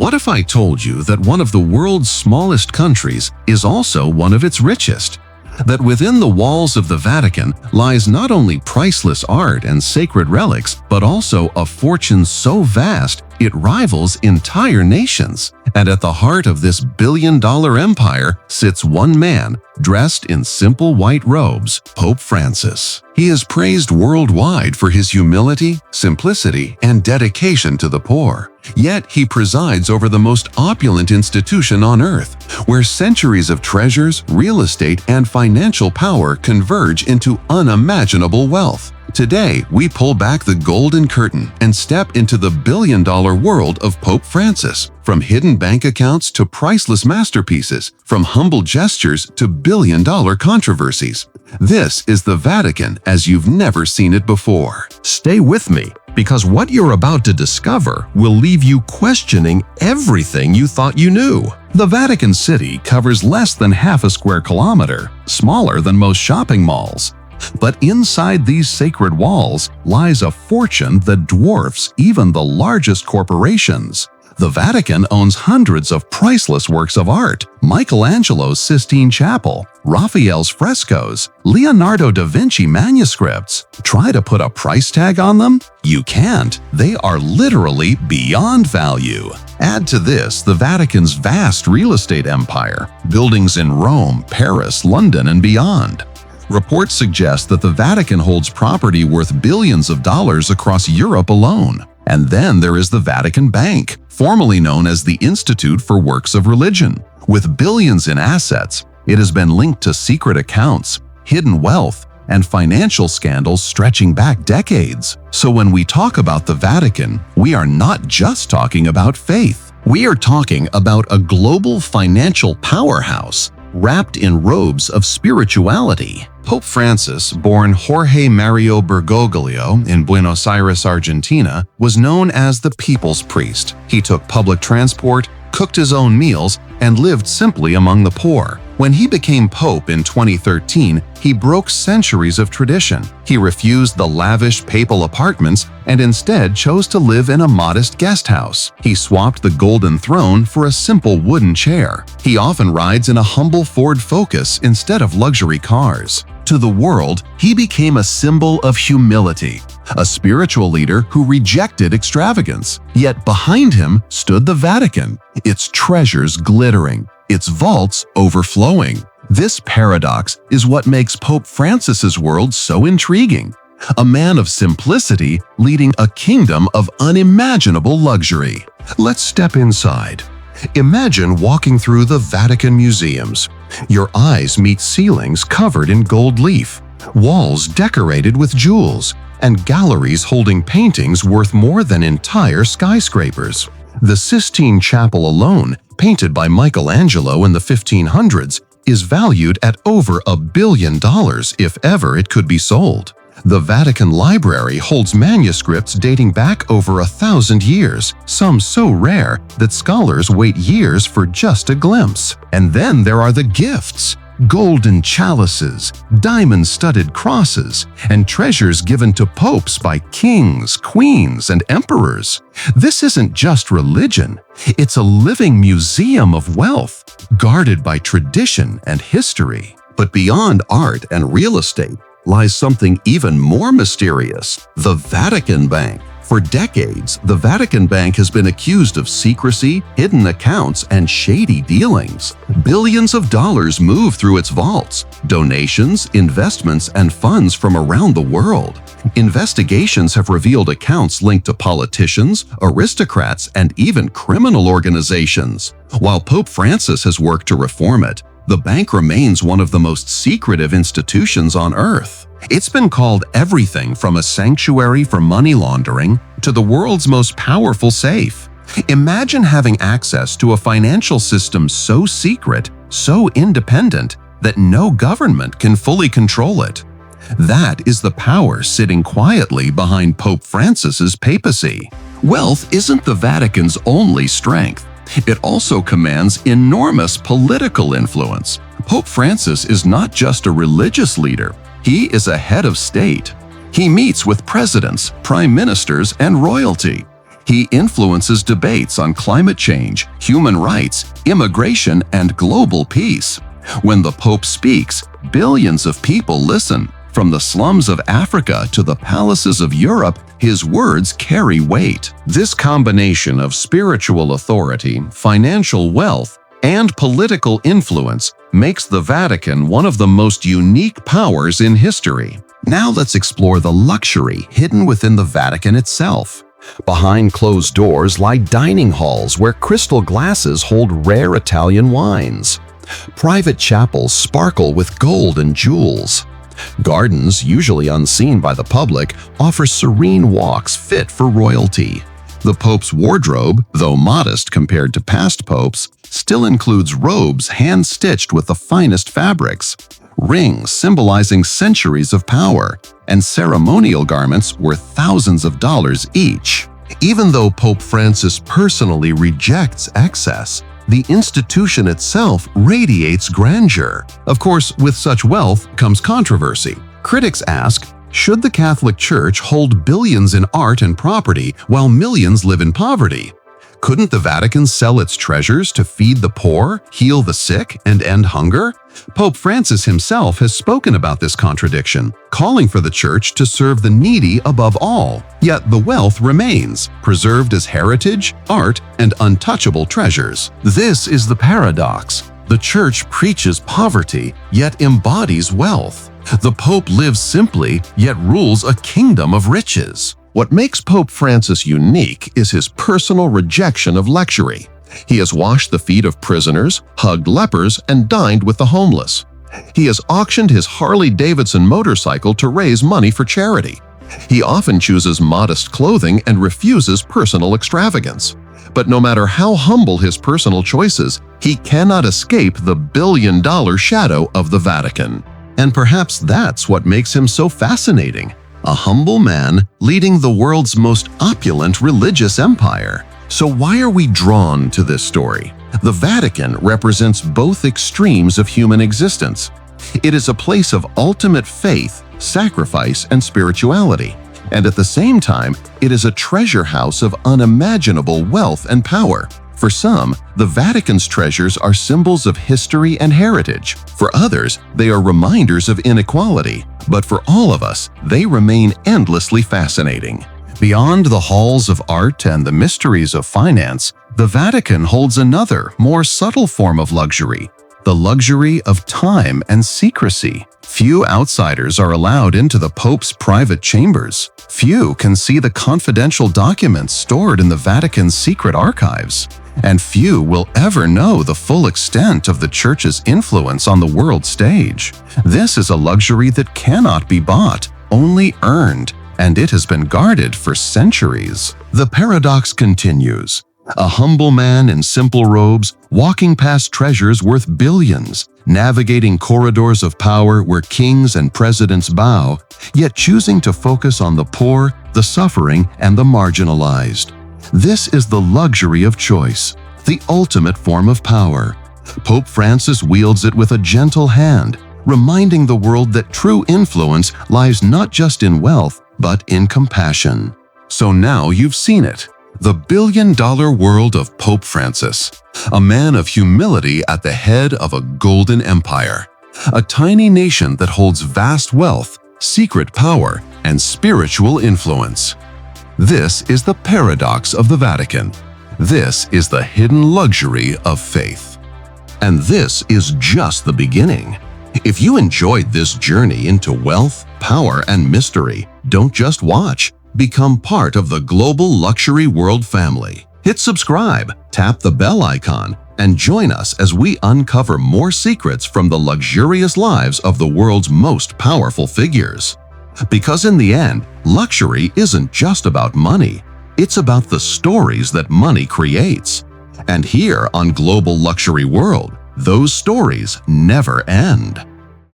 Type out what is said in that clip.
What if I told you that one of the world's smallest countries is also one of its richest? That within the walls of the Vatican lies not only priceless art and sacred relics, but also a fortune so vast it rivals entire nations. And at the heart of this billion-dollar empire sits one man, dressed in simple white robes, Pope Francis. He is praised worldwide for his humility, simplicity, and dedication to the poor. Yet he presides over the most opulent institution on earth, where centuries of treasures, real estate, and financial power converge into unimaginable wealth. Today, we pull back the golden curtain and step into the billion-dollar world of Pope Francis. From hidden bank accounts to priceless masterpieces, from humble gestures to billion-dollar controversies. This is the Vatican as you've never seen it before. Stay with me, because what you're about to discover will leave you questioning everything you thought you knew. The Vatican City covers less than half a square kilometer, smaller than most shopping malls. But inside these sacred walls lies a fortune that dwarfs even the largest corporations. The Vatican owns hundreds of priceless works of art: Michelangelo's Sistine Chapel, Raphael's frescoes, Leonardo da Vinci manuscripts. Try to put a price tag on them? You can't. They are literally beyond value. Add to this the Vatican's vast real estate empire, buildings in Rome, Paris, London, and beyond. Reports suggest that the Vatican holds property worth billions of dollars across Europe alone. And then there is the Vatican Bank, formerly known as the Institute for Works of Religion. With billions in assets, it has been linked to secret accounts, hidden wealth, and financial scandals stretching back decades. So when we talk about the Vatican, we are not just talking about faith. We are talking about a global financial powerhouse wrapped in robes of spirituality. Pope Francis, born Jorge Mario Bergoglio in Buenos Aires, Argentina, was known as the People's Priest. He took public transport, cooked his own meals, and lived simply among the poor. When he became Pope in 2013, he broke centuries of tradition. He refused the lavish papal apartments and instead chose to live in a modest guest house. He swapped the golden throne for a simple wooden chair. He often rides in a humble Ford Focus instead of luxury cars. To the world, he became a symbol of humility, a spiritual leader who rejected extravagance. Yet behind him stood the Vatican, its treasures glittering, its vaults overflowing. This paradox is what makes Pope Francis's world so intriguing. A man of simplicity leading a kingdom of unimaginable luxury. Let's step inside. Imagine walking through the Vatican museums. Your eyes meet ceilings covered in gold leaf, walls decorated with jewels, and galleries holding paintings worth more than entire skyscrapers. The Sistine Chapel alone, painted by Michelangelo in the 1500s, is valued at over $1 billion if ever it could be sold. The Vatican Library holds manuscripts dating back over 1,000 years, some so rare that scholars wait years for just a glimpse. And then there are the gifts: golden chalices, diamond-studded crosses, and treasures given to popes by kings, queens, and emperors. This isn't just religion, it's a living museum of wealth, guarded by tradition and history. But beyond art and real estate lies something even more mysterious: the Vatican Bank. For decades, the Vatican Bank has been accused of secrecy, hidden accounts, and shady dealings. Billions of dollars move through its vaults, donations, investments, and funds from around the world. Investigations have revealed accounts linked to politicians, aristocrats, and even criminal organizations. While Pope Francis has worked to reform it, the bank remains one of the most secretive institutions on earth. It's been called everything from a sanctuary for money laundering to the world's most powerful safe. Imagine having access to a financial system so secret, so independent, that no government can fully control it. That is the power sitting quietly behind Pope Francis's papacy. Wealth isn't the Vatican's only strength. It also commands enormous political influence. Pope Francis is not just a religious leader, he is a head of state. He meets with presidents, prime ministers, and royalty. He influences debates on climate change, human rights, immigration, and global peace. When the Pope speaks, billions of people listen. From the slums of Africa to the palaces of Europe, his words carry weight. This combination of spiritual authority, financial wealth, and political influence makes the Vatican one of the most unique powers in history. Now let's explore the luxury hidden within the Vatican itself. Behind closed doors lie dining halls where crystal glasses hold rare Italian wines. Private chapels sparkle with gold and jewels. Gardens, usually unseen by the public, offer serene walks fit for royalty. The Pope's wardrobe, though modest compared to past popes, still includes robes hand-stitched with the finest fabrics, rings symbolizing centuries of power, and ceremonial garments worth thousands of dollars each. Even though Pope Francis personally rejects excess, the institution itself radiates grandeur. Of course, with such wealth comes controversy. Critics ask, should the Catholic Church hold billions in art and property while millions live in poverty? Couldn't the Vatican sell its treasures to feed the poor, heal the sick, and end hunger? Pope Francis himself has spoken about this contradiction, calling for the Church to serve the needy above all. Yet the wealth remains, preserved as heritage, art, and untouchable treasures. This is the paradox. The Church preaches poverty, yet embodies wealth. The Pope lives simply, yet rules a kingdom of riches. What makes Pope Francis unique is his personal rejection of luxury. He has washed the feet of prisoners, hugged lepers, and dined with the homeless. He has auctioned his Harley-Davidson motorcycle to raise money for charity. He often chooses modest clothing and refuses personal extravagance. But no matter how humble his personal choices, he cannot escape the billion-dollar shadow of the Vatican. And perhaps that's what makes him so fascinating. A humble man leading the world's most opulent religious empire. So why are we drawn to this story? The Vatican represents both extremes of human existence. It is a place of ultimate faith, sacrifice, and spirituality. And at the same time, it is a treasure house of unimaginable wealth and power. For some, the Vatican's treasures are symbols of history and heritage. For others, they are reminders of inequality. But for all of us, they remain endlessly fascinating. Beyond the halls of art and the mysteries of finance, the Vatican holds another, more subtle form of luxury, the luxury of time and secrecy. Few outsiders are allowed into the Pope's private chambers. Few can see the confidential documents stored in the Vatican's secret archives. And few will ever know the full extent of the Church's influence on the world stage. This is a luxury that cannot be bought, only earned, and it has been guarded for centuries. The paradox continues. A humble man in simple robes, walking past treasures worth billions, navigating corridors of power where kings and presidents bow, yet choosing to focus on the poor, the suffering, and the marginalized. This is the luxury of choice, the ultimate form of power. Pope Francis wields it with a gentle hand, reminding the world that true influence lies not just in wealth, but in compassion. So now you've seen it. The billion-dollar world of Pope Francis, a man of humility at the head of a golden empire, a tiny nation that holds vast wealth, secret power, and spiritual influence. This is the paradox of the Vatican. This is the hidden luxury of faith. And this is just the beginning. If you enjoyed this journey into wealth, power, and mystery, don't just watch. Become part of the global luxury world family. Hit subscribe, tap the bell icon, and join us as we uncover more secrets from the luxurious lives of the world's most powerful figures. Because in the end, luxury isn't just about money. It's about the stories that money creates. And here on Global Luxury World, those stories never end.